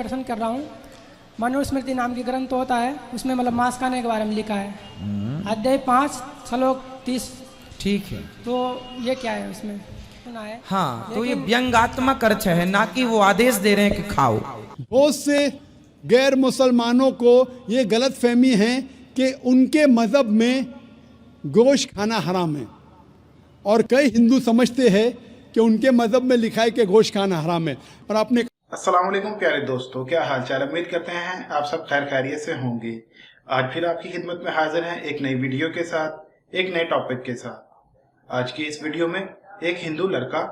प्रश्न कर रहा हूँ। मनुस्मृति नाम की ग्रंथ होता है, उसमें मतलब मांस खाने के बारे में लिखा है, अध्याय 5 श्लोक 30। ठीक है, तो ये क्या है उसमें सुना है? हाँ, तो ये व्यंग्यात्मक अर्थ है, ना कि वो आदेश दे रहे हैं कि खाओ। बहुत से गैर मुसलमानों को ये गलत फहमी है कि उनके मज़हब में गोश्त खाना हराम है, और कई हिंदू समझते हैं कि उनके मज़हब में लिखा है कि गोश्त खाना हराम है। और आपने अस्सलाम वालेकुम प्यारे दोस्तों, क्या हाल चाल। उम्मीद करते हैं आप सब खैर खैरियत से होंगे। आज फिर आपकी खिदमत में हाजिर हैं एक नई वीडियो के साथ, एक नए टॉपिक के साथ। आज की इस वीडियो में एक हिंदू लड़का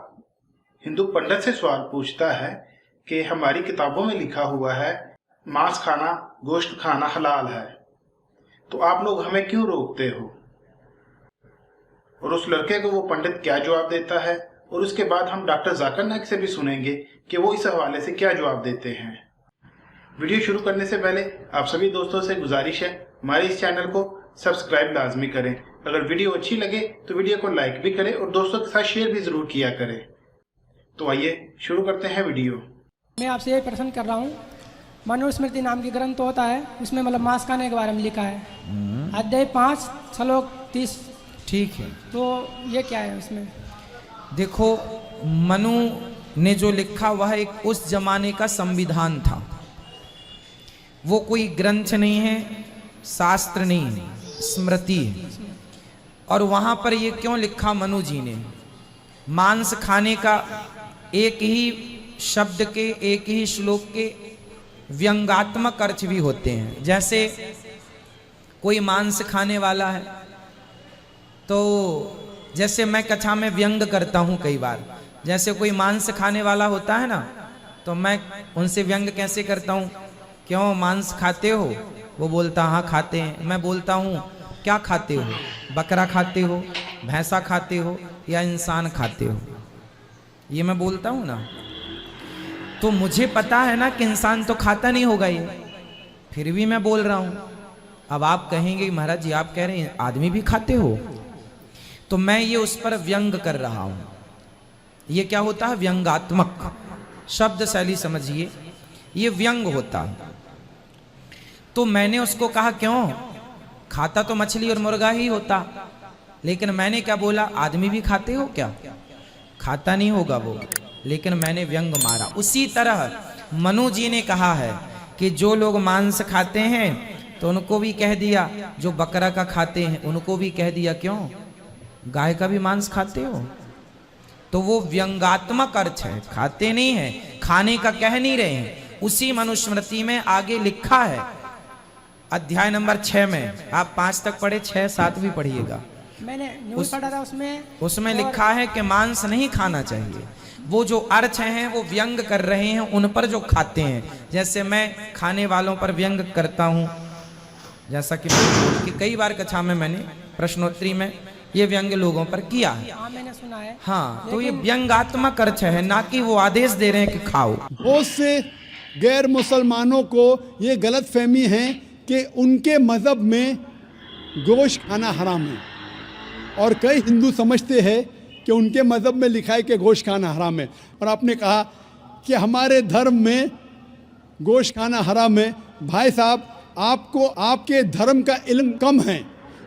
हिंदू पंडित से सवाल पूछता है कि हमारी किताबों में लिखा हुआ है मांस खाना, गोश्त खाना हलाल है, तो आप लोग हमें क्यों रोकते हो। और उस लड़के को वो पंडित क्या जवाब देता है, और उसके बाद हम डॉक्टर जाकिर नाइक से भी सुनेंगे कि वो इस हवाले से क्या जवाब देते हैं। वीडियो शुरू करने से पहले आप सभी दोस्तों से गुजारिश है, हमारे इस चैनल को सब्सक्राइब लाजमी करें। अगर वीडियो अच्छी लगे तो वीडियो को लाइक भी करें और दोस्तों के साथ शेयर भी जरूर किया करें। तो आइए शुरू करते हैं वीडियो। मैं आपसे ये प्रश्न कर रहा हूँ। मनुस्मृति नाम की ग्रंथ होता है, उसमें मतलब मांस खाने के बारे में लिखा है, अध्याय 5 श्लोक 30। ठीक है, तो ये क्या है उसमें? देखो, मनु ने जो लिखा वह एक उस जमाने का संविधान था, वो कोई ग्रंथ नहीं है, शास्त्र नहीं है, स्मृति है। और वहां पर ये क्यों लिखा मनु जी ने? मांस खाने का एक ही शब्द के, एक ही श्लोक के व्यंग्यात्मक अर्थ भी होते हैं। जैसे कोई मांस खाने वाला है, तो जैसे मैं कथा में व्यंग करता हूं कई बार, जैसे कोई मांस खाने वाला होता है ना, तो मैं उनसे व्यंग कैसे करता हूं, क्यों मांस खाते हो? वो बोलता हाँ खाते हैं। मैं बोलता हूँ क्या खाते हो? बकरा खाते हो, भैंसा खाते हो, या इंसान खाते हो? ये मैं बोलता हूँ ना, तो मुझे पता है ना कि इंसान तो खाता नहीं होगा ये, फिर भी मैं बोल रहा हूँ। अब आप कहेंगे महाराज जी आप कह रहे हैं आदमी भी खाते हो, तो मैं ये उस पर व्यंग कर रहा हूं। ये क्या होता है? व्यंग्यात्मक शब्द शैली समझिए, ये व्यंग होता है। तो मैंने उसको कहा क्यों, खाता तो मछली और मुर्गा ही होता, लेकिन मैंने क्या बोला, आदमी भी खाते हो क्या? खाता नहीं होगा वो, लेकिन मैंने व्यंग मारा। उसी तरह मनु जी ने कहा है कि जो लोग मांस खाते हैं तो उनको भी कह दिया, जो बकरा का खाते हैं उनको भी कह दिया, क्यों गाय का भी मांस खाते हो? तो वो व्यंग्यात्मक अर्थ है, खाते नहीं है, खाने का कह नहीं रहे हैं। उसी मनुस्मृति में आगे लिखा है अध्याय नंबर 6 में, आप 5 तक पढ़े, 6 7 भी पढ़िएगा। मैंने न्यूज़ पढ़ा था, उसमें लिखा है कि मांस नहीं खाना चाहिए। वो जो अर्थ हैं वो व्यंग कर रहे हैं उन पर जो खाते हैं। जैसे मैं खाने वालों पर व्यंग करता हूँ, जैसा कि कई बार कक्षा में मैंने प्रश्नोत्तरी में ये व्यंग लोगों पर किया है। हाँ, मैंने सुना है। हाँ, तो ये व्यंग्यात्मक अर्थ है, ना कि वो आदेश दे रहे हैं कि खाओ। बहुत से गैर मुसलमानों को ये गलत फहमी है कि उनके मज़हब में गोश्त खाना हराम है, और कई हिंदू समझते हैं कि उनके मज़हब में लिखा है कि गोश्त खाना हराम है। और आपने कहा कि हमारे धर्म में गोश्त खाना हराम है। भाई साहब, आपको आपके धर्म का इल्म कम है,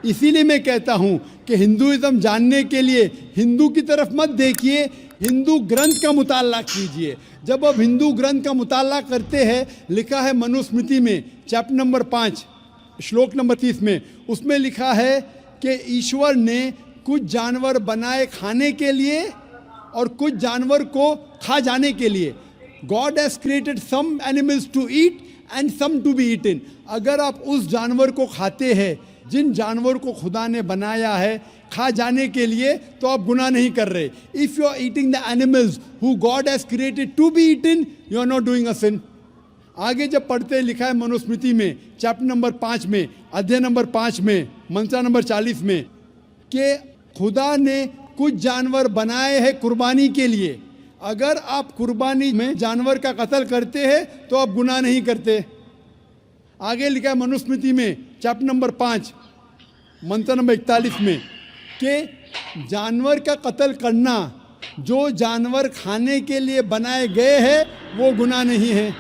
इसीलिए मैं कहता हूँ कि हिंदुइज्म जानने के लिए हिंदू की तरफ मत देखिए, हिंदू ग्रंथ का मुताला कीजिए। जब आप हिंदू ग्रंथ का मुताला करते हैं, लिखा है मनुस्मृति में चैप्टर नंबर 5 श्लोक नंबर 30 में, उसमें लिखा है कि ईश्वर ने कुछ जानवर बनाए खाने के लिए और कुछ जानवर को खा जाने के लिए। God has created some animals to eat and some to be eaten. अगर आप उस जानवर को खाते हैं जिन जानवर को खुदा ने बनाया है खा जाने के लिए, तो आप गुनाह नहीं कर रहे। If you are eating the animals who God has created to be eaten, you are not doing a sin. आगे जब पढ़ते लिखा है मनुस्मृति में चैप्टर नंबर 5 में, अध्याय नंबर 5 में, मंत्र नंबर 40 में, कि खुदा ने कुछ जानवर बनाए हैं कुर्बानी के लिए। अगर आप कुर्बानी में जानवर का कत्ल करते हैं तो आप गुनाह नहीं करते। आगे लिखा है मनुस्मृति में चैप्टर नंबर 5 मंत्र नंबर 41 में कि जानवर का कत्ल करना, जो जानवर खाने के लिए बनाए गए हैं वो गुनाह नहीं है।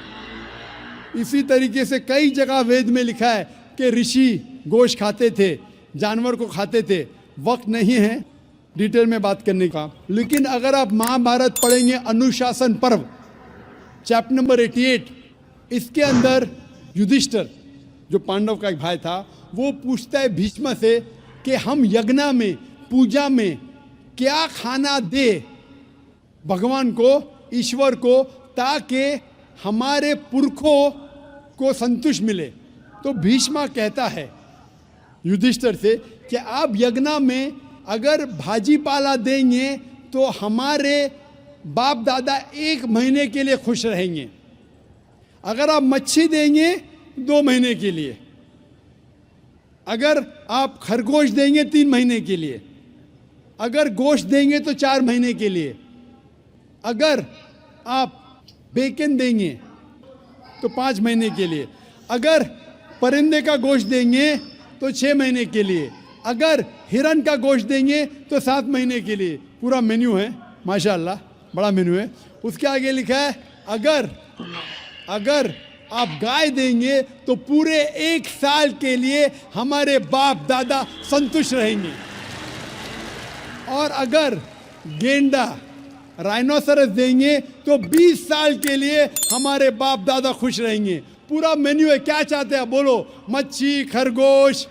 इसी तरीके से कई जगह वेद में लिखा है कि ऋषि गोश्त खाते थे, जानवर को खाते थे। वक्त नहीं है डिटेल में बात करने का, लेकिन अगर आप महाभारत पढ़ेंगे अनुशासन पर्व चैप्टर नंबर 88, इसके अंदर युधिष्ठिर जो पांडव का एक भाई था वो पूछता है भीष्म से कि हम यज्ञ में, पूजा में क्या खाना दे भगवान को, ईश्वर को, ताकि हमारे पुरखों को संतुष्ट मिले। तो भीष्म कहता है युधिष्ठिर से कि आप यज्ञ में अगर भाजी पाला देंगे तो हमारे बाप दादा 1 महीने के लिए खुश रहेंगे। अगर आप मच्छी देंगे 2 महीने के लिए, अगर आप खरगोश देंगे 3 महीने के लिए, अगर गोश्त देंगे तो 4 महीने के लिए, अगर आप बेकन देंगे तो 5 महीने के लिए, अगर परिंदे का गोश्त देंगे तो 6 महीने के लिए, अगर हिरन का गोश्त देंगे तो 7 महीने के लिए। पूरा मेन्यू है, माशाल्लाह बड़ा मेन्यू है। उसके आगे लिखा है अगर आप गाय देंगे तो पूरे 1 साल के लिए हमारे बाप दादा संतुष्ट रहेंगे, और अगर गेंडा राइनोसरस देंगे तो 20 साल के लिए हमारे बाप दादा खुश रहेंगे। पूरा मेन्यू है। क्या चाहते हैं बोलो? मच्छी, खरगोश,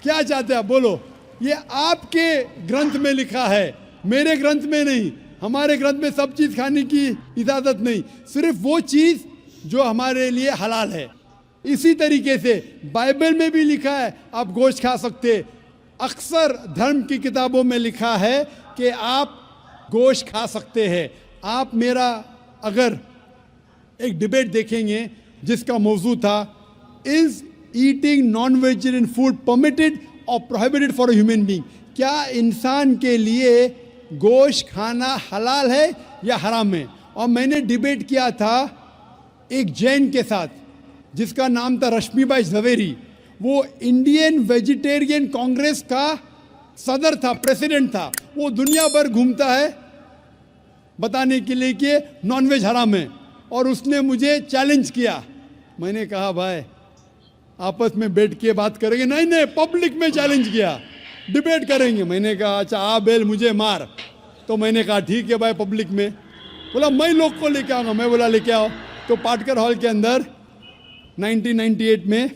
क्या चाहते हैं बोलो? ये आपके ग्रंथ में लिखा है, मेरे ग्रंथ में नहीं। हमारे ग्रंथ में सब चीज खाने की इजाजत नहीं, सिर्फ वो चीज जो हमारे लिए हलाल है। इसी तरीके से बाइबल में भी लिखा है आप गोश्त खा सकते। अक्सर धर्म की किताबों में लिखा है कि आप गोश्त खा सकते हैं। आप मेरा अगर एक डिबेट देखेंगे जिसका मौजू था is eating non vegetarian food permitted और prohibited for a human being, क्या इंसान के लिए गोश्त खाना हलाल है या हराम है? और मैंने डिबेट किया था एक जैन के साथ जिसका नाम था रश्मिबाई झवेरी। वो इंडियन वेजिटेरियन कांग्रेस का सदर था, प्रेसिडेंट था। वो दुनिया भर घूमता है बताने के लिए कि नॉनवेज हराम है, और उसने मुझे चैलेंज किया। मैंने कहा भाई आपस में बैठ के बात करेंगे। नहीं, पब्लिक में चैलेंज किया, डिबेट करेंगे। मैंने कहा अच्छा आ बेल मुझे मार। तो मैंने कहा ठीक है भाई पब्लिक में। बोला मैं लोग को लेके आऊँगा। मैं बोला लेके आओ। तो पाटकर हॉल के अंदर 1998 में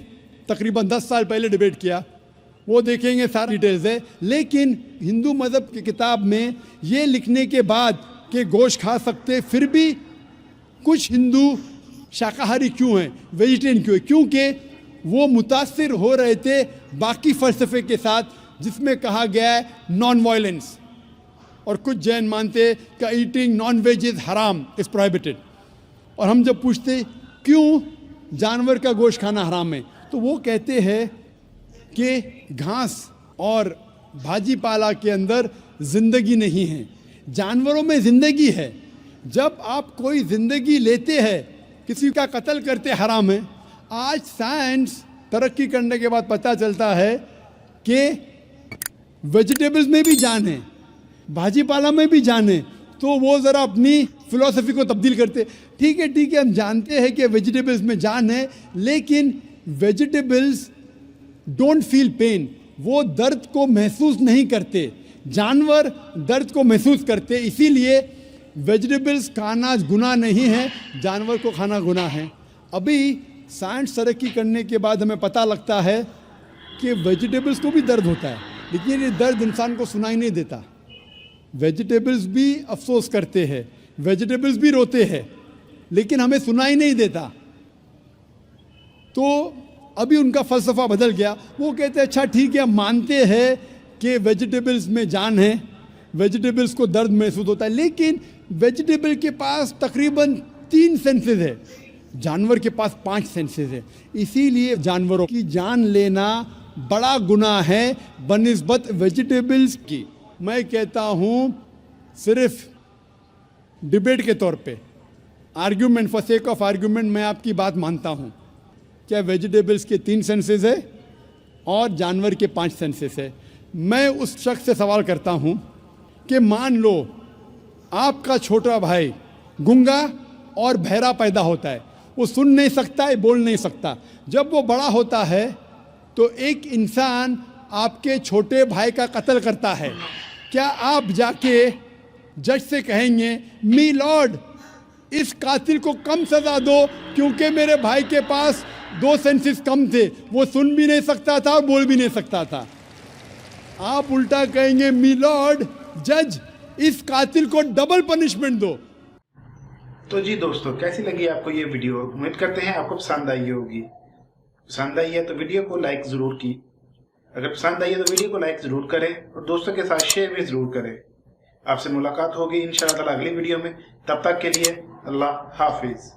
तकरीबन 10 साल पहले डिबेट किया। वो देखेंगे सारी डिटेल्स है। लेकिन हिंदू मज़हब की किताब में ये लिखने के बाद कि गोश्त खा सकते, फिर भी कुछ हिंदू शाकाहारी क्यों हैं, वेजिटेरियन क्यों है? क्योंकि वो मुतासिर हो रहे थे बाकी फ़लसफ़े के साथ जिसमें कहा गया है नॉन वायलेंस। और कुछ जैन मानते कि ईटिंग नॉन वेज इज़ हराम, इज़ प्रोहिबिटेड। और हम जब पूछते क्यों जानवर का गोश्त खाना हराम है, तो वो कहते हैं कि घास और भाजी पाला के अंदर ज़िंदगी नहीं है, जानवरों में ज़िंदगी है। जब आप कोई ज़िंदगी लेते हैं, किसी का कत्ल करते हराम है। आज साइंस तरक्की करने के बाद पता चलता है कि वेजिटेबल्स में भी जान है, भाजी पाला में भी जान है। तो वो ज़रा अपनी फिलॉसफी को तब्दील करते। ठीक है, हम जानते हैं कि वेजिटेबल्स में जान है, लेकिन वेजिटेबल्स डोंट फील पेन, वो दर्द को महसूस नहीं करते। जानवर दर्द को महसूस करते, इसीलिए वेजिटेबल्स खाना गुनाह नहीं है, जानवर को खाना गुनाह है। अभी साइंस तरक्की करने के बाद हमें पता लगता है कि वेजिटेबल्स को भी दर्द होता है, लेकिन ये दर्द इंसान को सुनाई नहीं देता। वेजिटेबल्स भी अफसोस करते हैं, वेजिटेबल्स भी रोते हैं, लेकिन हमें सुनाई नहीं देता। तो अभी उनका फ़लसफ़ा बदल गया। वो कहते हैं अच्छा ठीक है, हम मानते हैं कि वेजिटेबल्स में जान है, वेजिटेबल्स को दर्द महसूस होता है, लेकिन वेजिटेबल के पास तकरीबन 3 सेंसेस है, जानवर के पास 5 सेंसेस है। इसीलिए जानवरों की जान लेना बड़ा गुनाह है बनिस्बत वेजिटेबल्स की। मैं कहता हूँ सिर्फ डिबेट के तौर पे, argument, for sake of argument, मैं आपकी बात मानता हूँ क्या वेजिटेबल्स के 3 सेंसेस है और जानवर के 5 सेंसेस है। मैं उस शख्स से सवाल करता हूँ कि मान लो आपका छोटा भाई गूंगा और बहरा पैदा होता है। वो सुन नहीं सकता है, बोल नहीं सकता। जब वो बड़ा होता है तो एक इंसान आपके छोटे भाई का कत्ल करता है, क्या आप जाके जज से कहेंगे मी लॉर्ड इस कातिल को कम सजा दो क्योंकि मेरे भाई के पास 2 सेंसेस कम थे, वो सुन भी नहीं सकता था और बोल भी नहीं सकता था? आप उल्टा कहेंगे मी लॉर्ड जज इस कातिल को डबल पनिशमेंट दो। तो जी दोस्तों, कैसी लगी आपको ये वीडियो? उम्मीद करते हैं आपको पसंद आई होगी। पसंद आई है तो वीडियो को लाइक जरूर की। अगर पसंद आई है तो वीडियो को लाइक जरूर करें और दोस्तों के साथ शेयर भी जरूर करें। आपसे मुलाकात होगी इंशाअल्लाह ताला अगली वीडियो में। तब तक के लिए अल्लाह हाफिज।